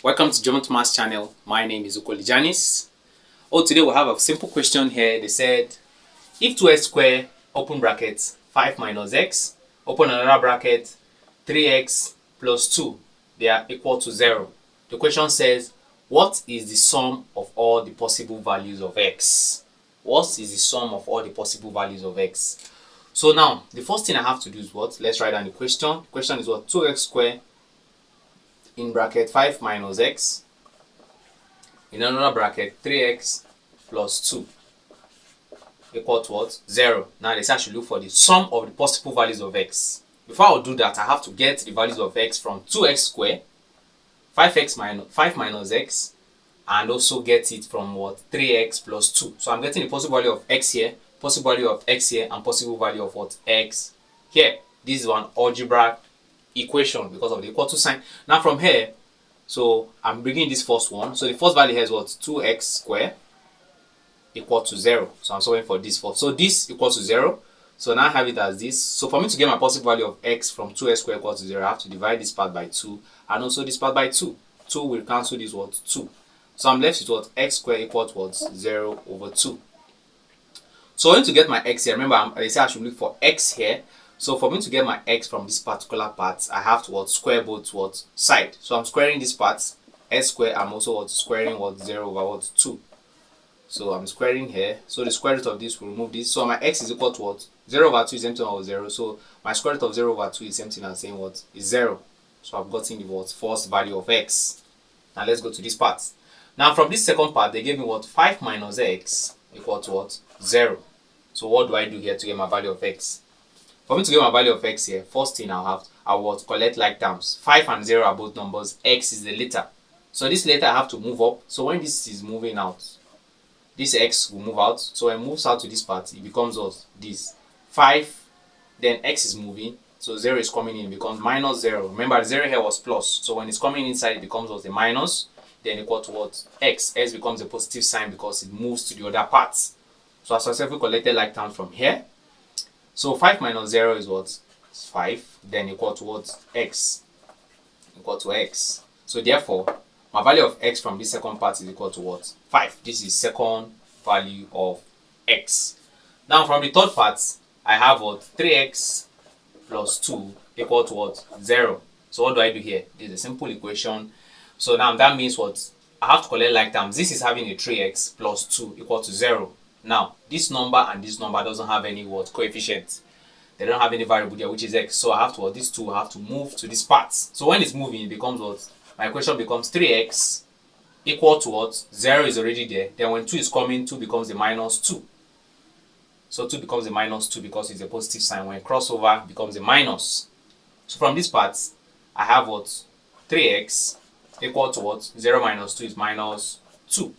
Welcome to Geometry Maths channel. My name is JANIS. Today we have a simple question here. They said, if 2x squared, open bracket, 5 minus x, open another bracket, 3x plus 2, they are equal to 0. The question says, what is the sum of all the possible values of x? What is the sum of all the possible values of x? So now, the first thing I have to do is what? Let's write down the question. The question is what? 2x squared in bracket 5 minus x, in another bracket 3x plus 2 equal to what? 0. Now they say I should look for the sum of the possible values of x. Before I do that, I have to get the values of x from 2x squared, 5 minus x, and also get it from what? 3x plus 2. So I'm getting the possible value of x here, possible value of x here, and possible value of what? X here. This is one algebra equation because of the equal to sign. Now from here, so I'm bringing this first one. So the first value here is what? 2x squared equal to 0. So I'm solving for this first. So this equals to 0. So now I have it as this. So for me to get my possible value of x from 2x squared equal to 0, I have to divide this part by 2 and also this part by 2. 2 will cancel this what? 2. So I'm left with what? X squared equal to what? 0 over 2. So I want to get my x here. Remember, they say I should look for x here. So for me to get my x from this particular part, I have to what? Square both what? Side. So I'm squaring this part, x squared. I'm also what? Squaring what? 0 over what? 2. So I'm squaring here. So the square root of this will remove this. So my x is equal to what? 0 over 2 is empty over 0. So my square root of 0 over 2 is empty and saying what? Is 0. So I've gotten the what? First value of x. Now let's go to this part. Now from this second part, they gave me what? 5 minus x equal to what? 0. So what do I do here to get my value of x? For me to get my value of x here, first thing I will collect like terms. 5 and 0 are both numbers. X is the letter. So this letter I have to move up. So when this is moving out, this x will move out. So when it moves out to this part, it becomes what? This 5. Then x is moving. So 0 is coming in. It becomes minus 0. Remember, 0 here was plus. So when it's coming inside, it becomes what? A minus. Then equal to what? X. X becomes a positive sign because it moves to the other part. So I successfully collected like terms from here. So 5 minus 0 is what? It's 5. Then equal to what? X. Equal to x. So therefore, my value of x from this second part is equal to what? 5. This is second value of x. Now from the third part, I have what? 3x plus 2 equal to what? 0. So what do I do here? This is a simple equation. So now that means what? I have to collect like terms. This is having a 3x plus 2 equal to 0. Now, this number and this number doesn't have any what? Coefficient. They don't have any variable there, which is x. So I have to, these two have to move to this part. So when it's moving, it becomes what? My equation becomes 3x equal to what? 0 is already there. Then when 2 is coming, 2 becomes a minus 2. So 2 becomes a minus 2 because it's a positive sign. When crossover becomes a minus. So from this part, I have what? 3x equal to what? 0 minus 2 is minus 2.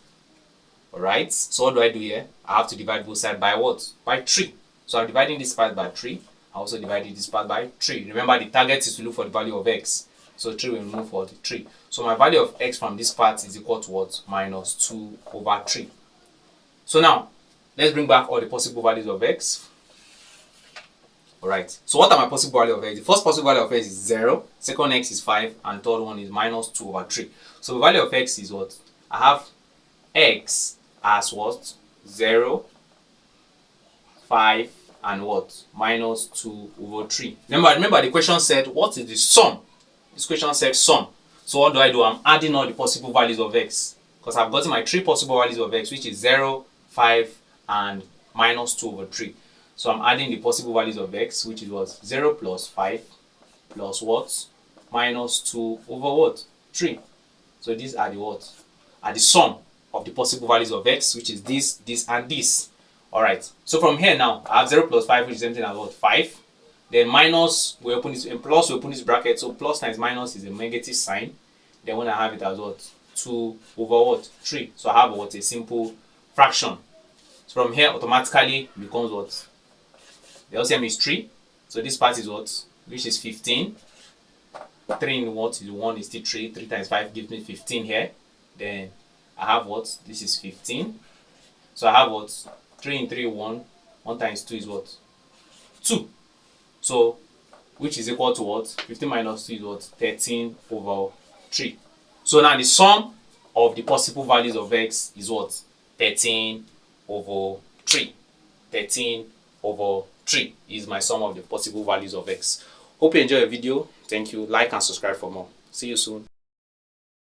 Alright, so what do I do here? I have to divide both sides by what? By 3. So I'm dividing this part by 3. I also divided this part by 3. Remember, the target is to look for the value of x. So 3 will move for the 3. So my value of x from this part is equal to what? Minus 2 over 3. So now, let's bring back all the possible values of x. Alright, so what are my possible values of x? The first possible value of x is 0. Second x is 5. And third one is minus 2 over 3. So the value of x is what? I have x as what? 0, 5, and what? Minus 2 over 3. Remember the question said, what is the sum? This question said sum. So what do? I'm adding all the possible values of x. Because I've gotten my 3 possible values of x, which is 0, 5, and minus 2 over 3. So I'm adding the possible values of x, which is what? 0 plus 5 plus what? Minus 2 over what? 3. So these are the what? Are the sum of the possible values of x, which is this, this, and this. Alright, so from here now, I have 0 plus 5, which is something as what? 5. Then minus, we open this, and plus we open this bracket, so plus times minus is a negative sign. Then when I have it as what? 2 over what? 3. So I have what? A simple fraction. So from here, automatically becomes what? The LCM is 3. So this part is what? Which is 15. 3 in what is 1 is still 3. 3 times 5 gives me 15 here. Then I have what? This is 15. So I have what? 3 in 3, 1. 1 times 2 is what? 2. So, which is equal to what? 15 minus 2 is what? 13 over 3. So now the sum of the possible values of x is what? 13 over 3. 13 over 3 is my sum of the possible values of x. Hope you enjoy the video. Thank you. Like and subscribe for more. See you soon.